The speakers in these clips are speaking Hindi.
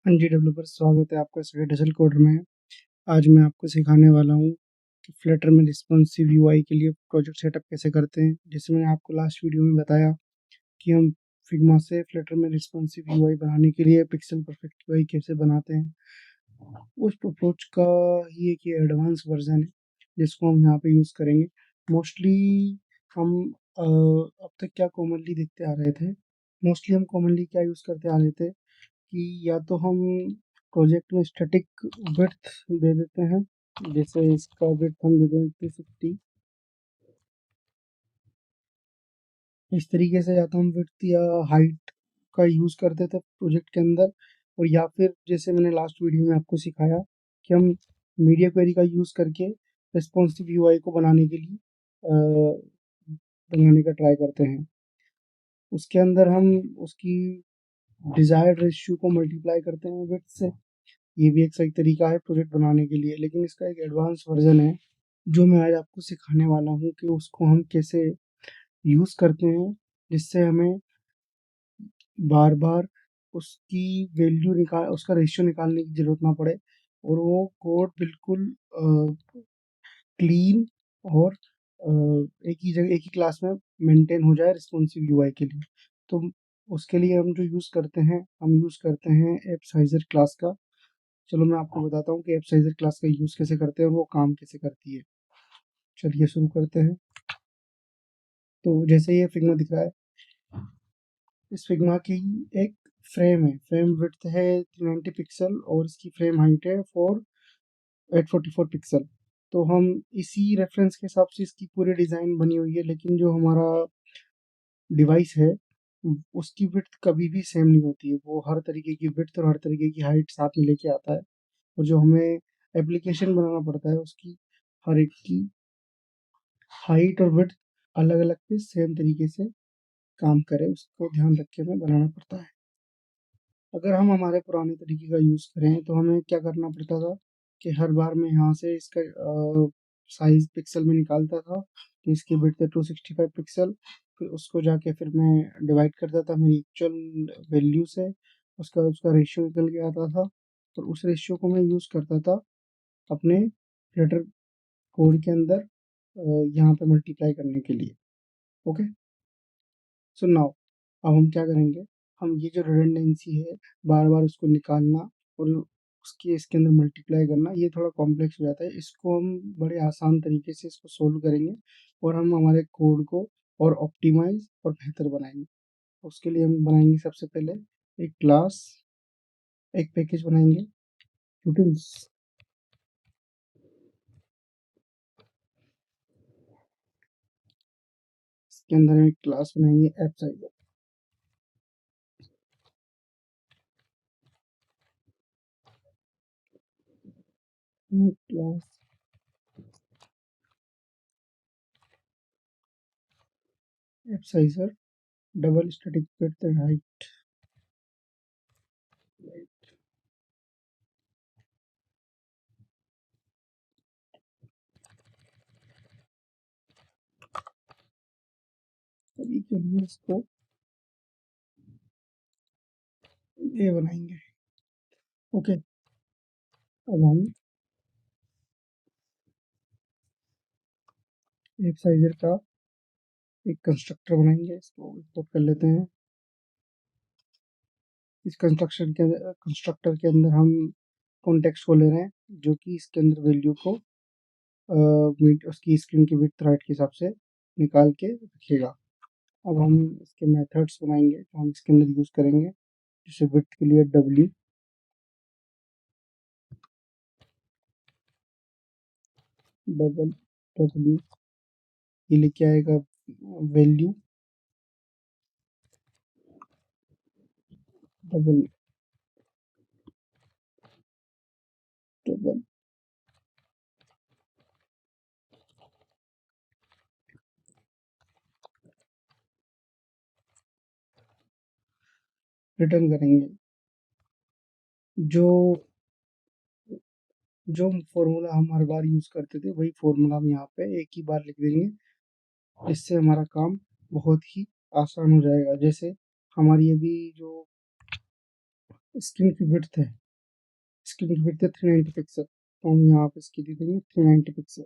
हाँ जी डेवलपर, स्वागत है आपका डिजिटल कोडर में। आज मैं आपको सिखाने वाला हूँ कि फ्लटर में रिस्पॉन्सिव यूआई के लिए प्रोजेक्ट सेटअप कैसे करते हैं। जैसे मैंने आपको लास्ट वीडियो में बताया कि हम फिग्मा से फ्लटर में रिस्पॉन्सिव यूआई बनाने के लिए पिक्सल परफेक्ट यूआई कैसे बनाते हैं। उस अप्रोच का ही एक ये एडवांस वर्जन है जिसको हम यहाँ पे यूज़ करेंगे। मोस्टली हम अब तक क्या कॉमनली देखते आ रहे थे, मोस्टली हम कॉमनली क्या यूज़ करते आ रहे थे कि या तो हम प्रोजेक्ट में स्टैटिक विड्थ दे देते हैं। जैसे इसका विड्थ हम दे दें 260। इस तरीके से या तो हम विड्थ या हाइट का यूज़ करते थे प्रोजेक्ट के अंदर, और या फिर जैसे मैंने लास्ट वीडियो में आपको सिखाया कि हम मीडिया क्वेरी का यूज़ करके रिस्पॉन्सिव यूआई को बनाने के लिए बनाने का ट्राई करते हैं। उसके अंदर हम उसकी डिजायर्ड रेशियो को मल्टीप्लाई करते हैं विड्थ से। ये भी एक सही तरीका है प्रोजेक्ट बनाने के लिए, लेकिन इसका एक एडवांस वर्जन है जो मैं आज आपको सिखाने वाला हूँ कि उसको हम कैसे यूज़ करते हैं, जिससे हमें बार बार उसकी वैल्यू निकाल उसका रेशियो निकालने की ज़रूरत ना पड़े, और वो कोड बिल्कुल क्लीन और एक ही क्लास में मेंटेन हो जाए रिस्पॉन्सिव यूआई के लिए। तो उसके लिए हम यूज़ करते हैं ऐप साइजर क्लास का। चलो मैं आपको बताता हूँ कि ऐप साइजर क्लास का यूज़ कैसे करते हैं और वो काम कैसे करती है। चलिए शुरू करते हैं। तो जैसे ये फिग्मा दिख रहा है, इस फिग्मा की एक फ्रेम है। फ्रेम विड्थ है 390 पिक्सल और इसकी फ्रेम हाइट है 844 पिक्सल। तो हम इसी रेफरेंस के हिसाब से इसकी पूरी डिज़ाइन बनी हुई है, लेकिन जो हमारा डिवाइस है उसकी विड्थ कभी भी सेम नहीं होती है। वो हर तरीके की विड्थ और हर तरीके की हाइट साथ में लेके आता है, और जो हमें एप्लीकेशन बनाना पड़ता है उसकी हर एक की हाइट और विड्थ अलग अलग पे सेम तरीके से काम करे, उसको ध्यान रख के हमें बनाना पड़ता है। अगर हम हमारे पुराने तरीके का यूज़ करें तो हमें क्या करना पड़ता था कि हर बार मैं यहाँ से इसका साइज पिक्सल में निकालता था कि इसकी विड्थ है 265 पिक्सल। फिर उसको जाके फिर मैं डिवाइड करता था मेरी एक्चुअल वैल्यू से, उसका उसका रेशियो निकल के आता था, और उस रेशियो को मैं यूज़ करता था अपने फ्लटर कोड के अंदर यहाँ पे मल्टीप्लाई करने के लिए। ओके, सो नाउ अब हम क्या करेंगे, हम ये जो रिडंडेंसी है बार बार उसको निकालना और उसके इसके अंदर मल्टीप्लाई करना, ये थोड़ा कॉम्प्लेक्स हो जाता है। इसको हम बड़े आसान तरीके से इसको सोल्व करेंगे और हम हमारे कोड को और ऑप्टिमाइज और बेहतर बनाएंगे। उसके लिए हम बनाएंगे सबसे पहले एक क्लास, एक पैकेज बनाएंगे ट्यूटल्स। इसके अंदर हम एक क्लास बनाएंगे app scissor. Class app scissor double static width and height. अभी के लिए इसको ये बनाएंगे। ओके, अब हम ऐप साइजर का एक कंस्ट्रक्टर बनाएंगे, इसको इंपोर्ट कर लेते हैं। इस कंस्ट्रक्टर के अंदर हम कॉन्टेक्स्ट को ले रहे हैं जो कि इसके अंदर वैल्यू को उसकी स्क्रीन की विड्थ हाइट के हिसाब से निकाल के रखेगा। अब हम इसके मेथड्स बनाएंगे जो हम इसके अंदर यूज करेंगे, जैसे विड्थ के लिए डब्ल्यू, डबल डब्ल्यू, ये लेके आएगा वैल्यू, डबल डबल रिटर्न करेंगे। जो जो फॉर्मूला हम हर बार यूज करते थे वही फॉर्मूला हम यहाँ पे एक ही बार लिख देंगे। इससे हमारा काम बहुत ही आसान हो जाएगा। जैसे हमारी अभी जो स्क्रीन की विड्थ है, स्क्रीन की विड्थ है 390 पिक्सल, तो हम यहाँ पे इसकी दे देंगे 390 पिक्सल।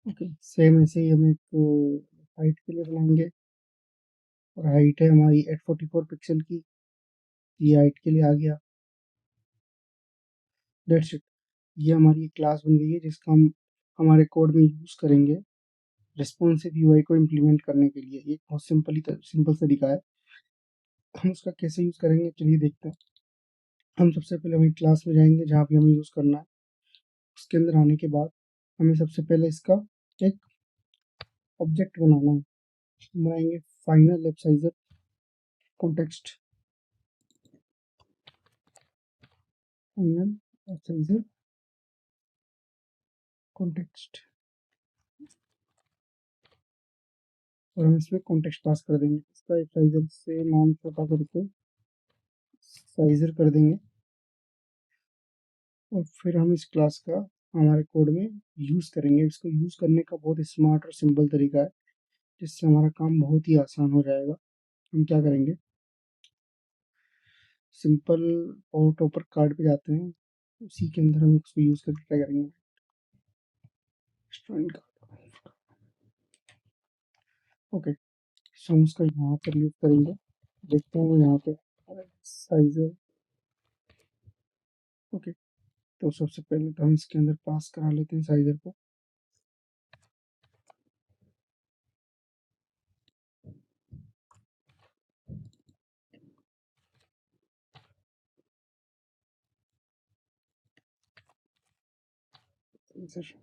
ओके, सेम ऐसे ही हम एक हाइट के लिए बनाएंगे, और हाइट है हमारी 844 पिक्सल की, ये हाइट के लिए आ गया। दैट्स इट, ये हमारी एक क्लास बन गई है जिसका हम हमारे कोड में यूज़ करेंगे रिस्पॉन्सिव यूआई को इम्प्लीमेंट करने के लिए। ये बहुत सिंपल तरीका है। हम उसका कैसे यूज़ करेंगे चलिए देखते हैं। हम सबसे पहले वही क्लास में जाएंगे जहाँ पे हमें यूज़ करना है। उसके अंदर आने के बाद हमें सबसे पहले इसका एक ऑब्जेक्ट बनाना है। हम बनाएंगे फाइनल एप्साइजर कॉन्टेक्स्ट, फाइनल एप्साइजर कॉन्टेक्स्ट, और हम इसमें कॉन्टेक्स्ट पास कर देंगे। इसका एप्साइजर से नाम छोटा करके साइजर कर देंगे, और फिर हम इस क्लास का हमारे कोड में यूज़ करेंगे। इसको यूज़ करने का बहुत स्मार्ट और सिंपल तरीका है जिससे हमारा काम बहुत ही आसान हो जाएगा। हम क्या करेंगे, सिंपल पावर टॉपर कार्ड पे जाते हैं, उसी के अंदर हम इसको यूज़ करके क्या करेंगे, स्टूडेंट कार्ड। ओके, सो हम उसका यहाँ पर यूज़ करेंगे। देखते हैं यहाँ पे साइजर। ओके, तो सबसे पहले तो हम इसके अंदर पास करा लेते हैं साइजर को। साइजर,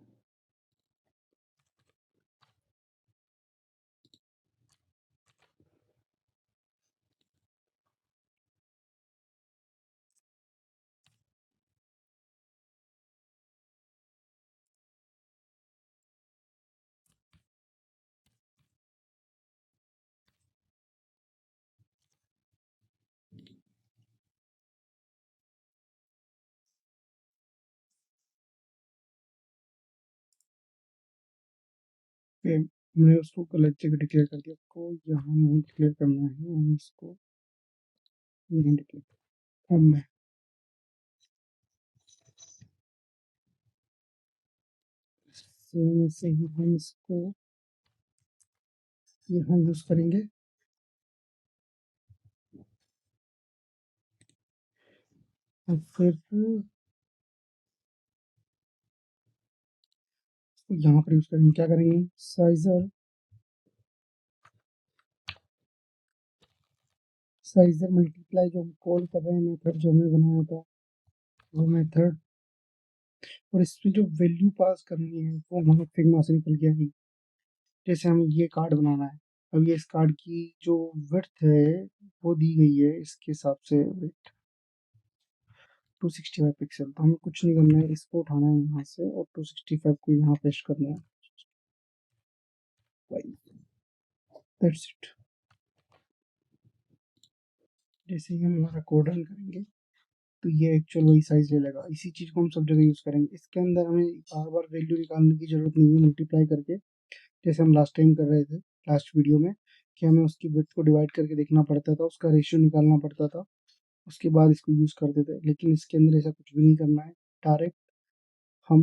पे हमने उसको गलत जगह डिक्लेयर कर दिया, को यहाँ नहीं डिक्लेयर करना है, हम इसको नहीं डिक्लेयर फॉर्म में। सेम ऐसे ही हम इसको यहाँ यूज़ करेंगे, और फिर यहाँ पर यूज़ करेंगे। क्या करेंगे, साइजर, साइजर मल्टीप्लाई जो हम कॉल कर रहे हैं मेथड जो हमने बनाया था वो मेथड, और इसमें जो वैल्यू पास करनी है वो हमें फिग्मा से निकल गया है। जैसे हमें ये कार्ड बनाना है, अब ये इस कार्ड की जो विड्थ है वो दी गई है इसके हिसाब से 265 पिक्सल। तो हमें कुछ नहीं करना है, इसको उठाना है यहाँ से और 265 को यहाँ पेस्ट करना है। That's it. जैसे ही हम हमारा कोड रन करेंगे तो ये एक्चुअल वही साइज ले लेगा। इसी चीज़ को हम सब जगह यूज़ करेंगे। इसके अंदर हमें बार बार वैल्यू निकालने की जरूरत नहीं है मल्टीप्लाई करके, जैसे हम लास्ट टाइम कर रहे थे लास्ट वीडियो में, कि हमें उसकी विड्थ को डिवाइड करके देखना पड़ता था, उसका रेशियो निकालना पड़ता था, उसके बाद इसको यूज़ करते थे। लेकिन इसके अंदर ऐसा कुछ भी नहीं करना है, डायरेक्ट हम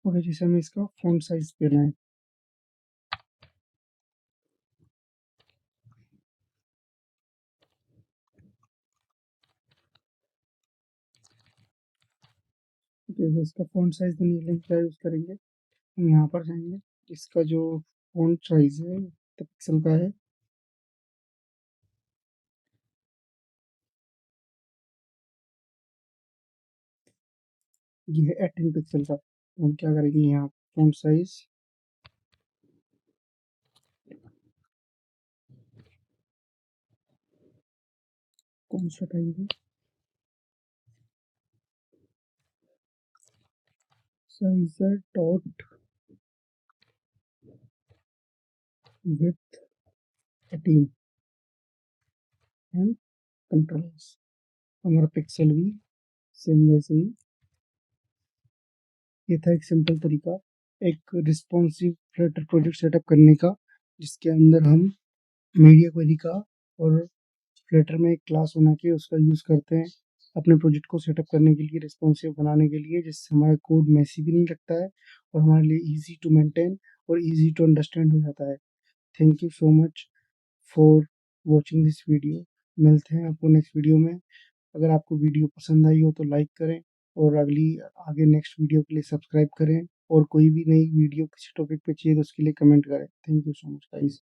ओके, जैसे हमें इसका फॉन्ट साइज देना है। जैसे इसका फॉन्ट साइज देने के लिए क्या यूज़ करेंगे, हम यहाँ पर जाएंगे, इसका जो फॉन्ट साइज है तो पिक्सल का है, ये है 18 पिक्सल का। तो हम क्या करेंगे, यहाँ फॉन्ट साइज कौन सा हटाएंगे, scissor dot with 18 and controls. हमारा पिक्सल भी सेम वैसे ही। ये था एक सिंपल तरीका एक रिस्पॉन्सिव फ्लटर प्रोजेक्ट सेटअप करने का, जिसके अंदर हम मीडिया क्वेरी का और फ्लटर में एक क्लास बना के उसका यूज़ करते हैं अपने प्रोजेक्ट को सेटअप करने के लिए, रिस्पॉन्सिव बनाने के लिए, जिससे हमारा कोड मेसी भी नहीं लगता है और हमारे लिए ईजी टू मेंटेन और ईजी टू अंडरस्टैंड हो जाता है। Thank you so much for watching this video. मिलते हैं आपको नेक्स्ट वीडियो में। अगर आपको वीडियो पसंद आई हो तो लाइक करें और आगे नेक्स्ट वीडियो के लिए सब्सक्राइब करें, और कोई भी नई वीडियो किसी टॉपिक पे चाहिए तो उसके लिए कमेंट करें। Thank you so much guys.